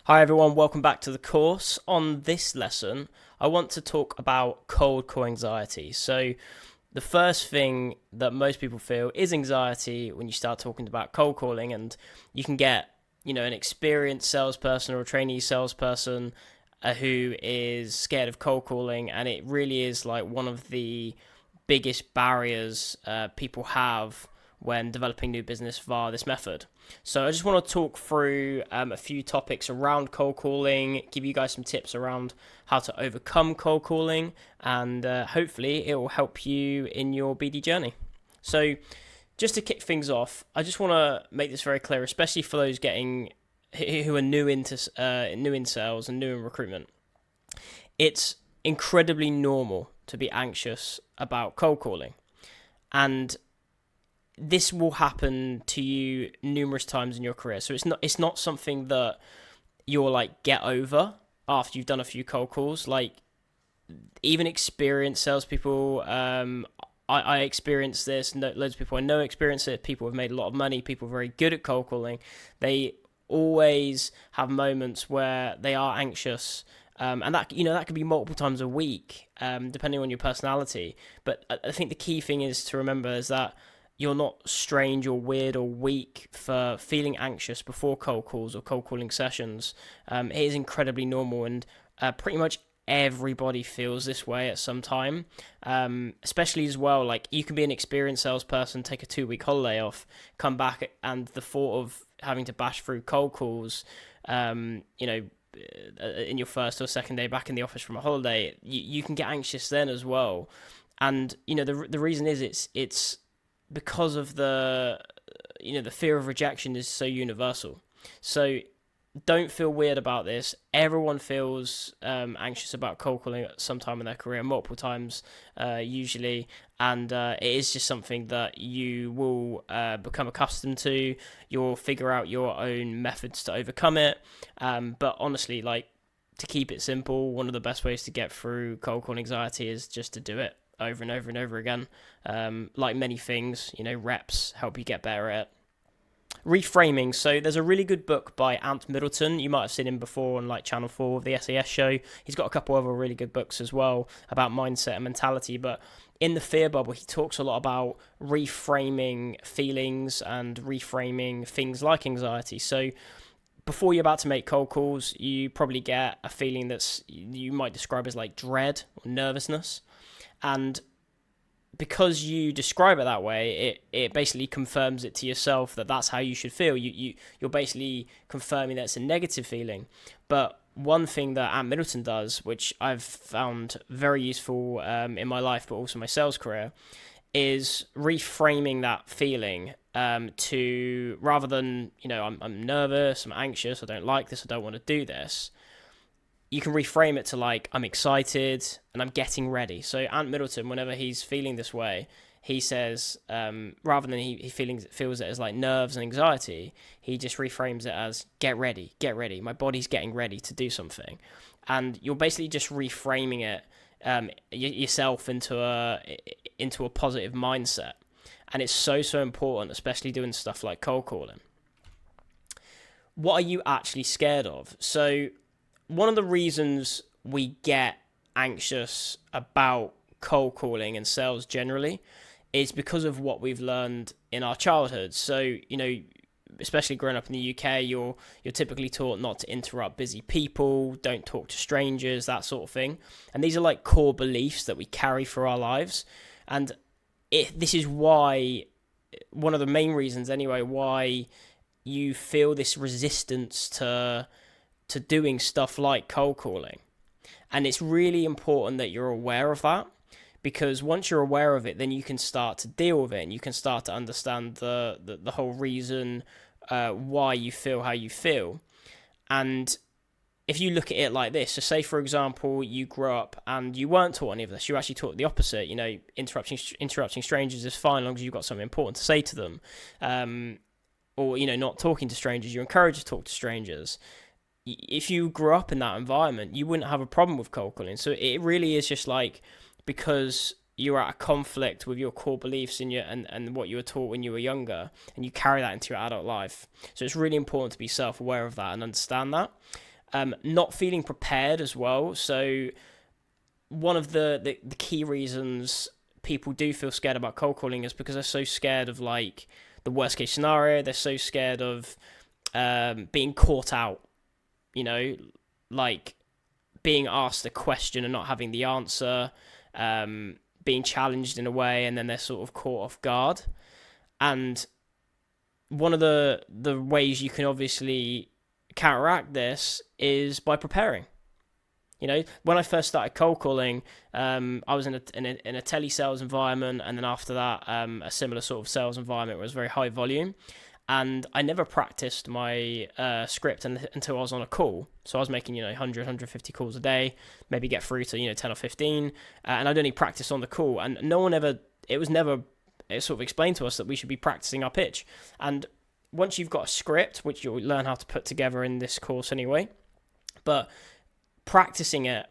Hi everyone, welcome back to the course. On this lesson, I want to talk about cold call anxiety. So, the first thing that most people feel is anxiety when you start talking about cold calling, and you can get, an experienced salesperson or a trainee salesperson who is scared of cold calling, and it really is like one of the biggest barriers people have when developing new business via this method. So I just want to talk through a few topics around cold calling, give you guys some tips around how to overcome cold calling, and hopefully it will help you in your BD journey. So just to kick things off, I just want to make this very clear, especially for those who are new in sales and new in recruitment. It's incredibly normal to be anxious about cold calling, and this will happen to you numerous times in your career. So it's not something that you'll like get over after you've done a few cold calls. Like even experienced salespeople, I experienced this. Loads of people I know experience it. People have made a lot of money. People are very good at cold calling. They always have moments where they are anxious. And that could be multiple times a week, depending on your personality. But I think the key thing is to remember is that you're not strange or weird or weak for feeling anxious before cold calls or cold calling sessions. It is incredibly normal, and pretty much everybody feels this way at some time. Especially as well, like you can be an experienced salesperson, take a 2 week holiday off, come back, and the thought of having to bash through cold calls, in your first or second day back in the office from a holiday, you can get anxious then as well. And the reason is it's because of the fear of rejection is so universal. So don't feel weird about this. Everyone feels anxious about cold calling at some time in their career, multiple times usually, and it is just something that you will become accustomed to. You'll figure out your own methods to overcome it. But honestly, like, to keep it simple, one of the best ways to get through cold call anxiety is just to do it over and over and over again. Like many things, reps help you get better at it. Reframing. So there's a really good book by Ant Middleton. You might have seen him before on like Channel 4 of the SAS show. He's got a couple other really good books as well about mindset and mentality. But in the Fear Bubble, he talks a lot about reframing feelings and reframing things like anxiety. So before you're about to make cold calls, you probably get a feeling you might describe as like dread or nervousness. And because you describe it that way, it basically confirms it to yourself that that's how you should feel. You're basically confirming that it's a negative feeling. But one thing that Ant Middleton does, which I've found very useful in my life, but also my sales career, is reframing that feeling to, rather than, I'm nervous, I'm anxious, I don't like this, I don't want to do this. You can reframe it to like, I'm excited and I'm getting ready. So Ant Middleton, whenever he's feeling this way, he says, rather than he feels it as like nerves and anxiety, he just reframes it as get ready. My body's getting ready to do something. And you're basically just reframing it yourself into a positive mindset. And it's so important, especially doing stuff like cold calling. What are you actually scared of? So one of the reasons we get anxious about cold calling and sales generally is because of what we've learned in our childhood. So, especially growing up in the UK, you're typically taught not to interrupt busy people, don't talk to strangers, that sort of thing. And these are like core beliefs that we carry for our lives. And this is why, one of the main reasons anyway, why you feel this resistance to doing stuff like cold calling. And it's really important that you're aware of that, because once you're aware of it, then you can start to deal with it, and you can start to understand the whole reason why you feel how you feel. And if you look at it like this, so say for example you grew up and you weren't taught any of this, you actually taught the opposite. Interrupting strangers is fine as long as you've got something important to say to them, or not talking to strangers. You're encouraged to talk to strangers. If you grew up in that environment, you wouldn't have a problem with cold calling. So it really is just like, because you're at a conflict with your core beliefs and what you were taught when you were younger, and you carry that into your adult life. So it's really important to be self-aware of that and understand that. Not feeling prepared as well. So one of the key reasons people do feel scared about cold calling is because they're so scared of like the worst case scenario. They're so scared of being caught out, like being asked a question and not having the answer, being challenged in a way, and then they're sort of caught off guard. And one of the ways you can obviously counteract this is by preparing. When I first started cold calling, I was in a telesales environment, and then after that, a similar sort of sales environment where it was very high volume. And I never practiced my script until I was on a call. So I was making 100, 150 calls a day, maybe get through to 10 or 15, and I'd only practice on the call. And no one ever, it was never sort of explained to us that we should be practicing our pitch. And once you've got a script, which you'll learn how to put together in this course anyway, but practicing it,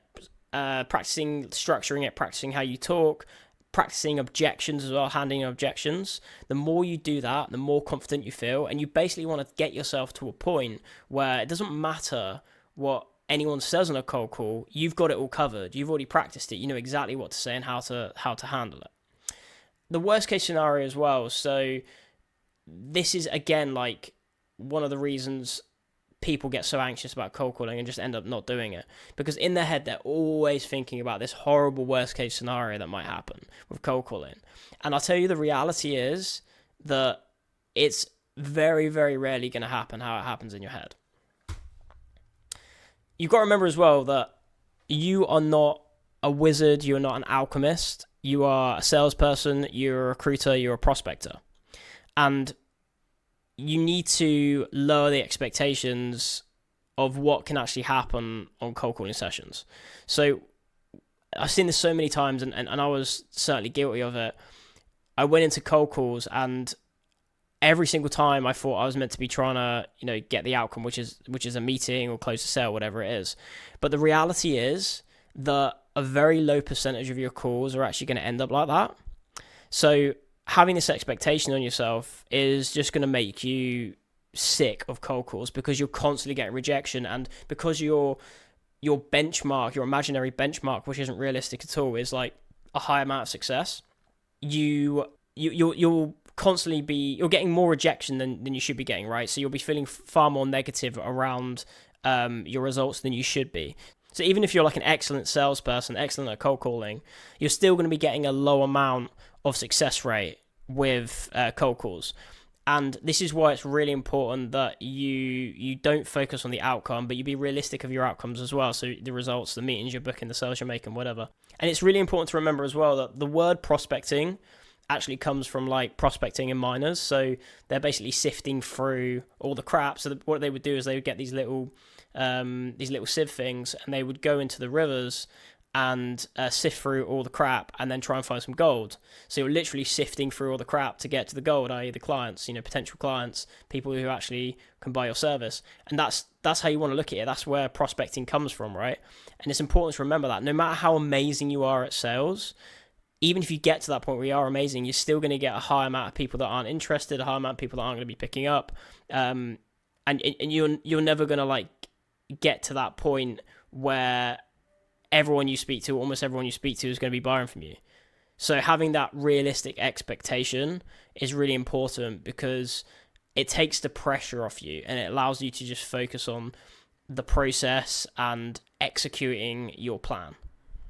practicing structuring it, practicing how you talk, practicing objections as well, handling objections. The more you do that, the more confident you feel, and you basically want to get yourself to a point where it doesn't matter what anyone says on a cold call. You've got it all covered. You've already practiced it. You know exactly what to say and how to handle it. The worst case scenario as well. So this is again like one of the reasons people get so anxious about cold calling and just end up not doing it, because in their head they're always thinking about this horrible worst case scenario that might happen with cold calling. And I'll tell you, the reality is that it's very, very rarely going to happen how it happens in your head. You've got to remember as well that you are not a wizard, you're not an alchemist, you are a salesperson, you're a recruiter, you're a prospector. And you need to lower the expectations of what can actually happen on cold calling sessions. So I've seen this so many times, and I was certainly guilty of it. I went into cold calls, and every single time I thought I was meant to be trying to, get the outcome, which is a meeting or close a sale, whatever it is. But the reality is that a very low percentage of your calls are actually going to end up like that. So having this expectation on yourself is just going to make you sick of cold calls, because you're constantly getting rejection, and because your benchmark, your imaginary benchmark, which isn't realistic at all, is like a high amount of success. You'll constantly you're getting more rejection than you should be getting, right? So you'll be feeling far more negative around your results than you should be. So even if you're like an excellent salesperson, excellent at cold calling, you're still going to be getting a low amount of success rate with cold calls. And this is why it's really important that you don't focus on the outcome, but you be realistic of your outcomes as well. So the results, the meetings you're booking, the sales you're making, whatever. And it's really important to remember as well that the word prospecting actually comes from like prospecting in miners. So they're basically sifting through all the crap. So what they would do is they would get these little sieve things, and they would go into the rivers and sift through all the crap and then try and find some gold. So you're literally sifting through all the crap to get to the gold, i.e. the clients, potential clients, people who actually can buy your service. And that's how you want to look at it. That's where prospecting comes from, right? And it's important to remember that no matter how amazing you are at sales, even if you get to that point where you are amazing, you're still going to get a high amount of people that aren't interested, a high amount of people that aren't going to be picking up. And you're never going to like get to that point where almost everyone you speak to is going to be buying from you. So having that realistic expectation is really important, because it takes the pressure off you and it allows you to just focus on the process and executing your plan.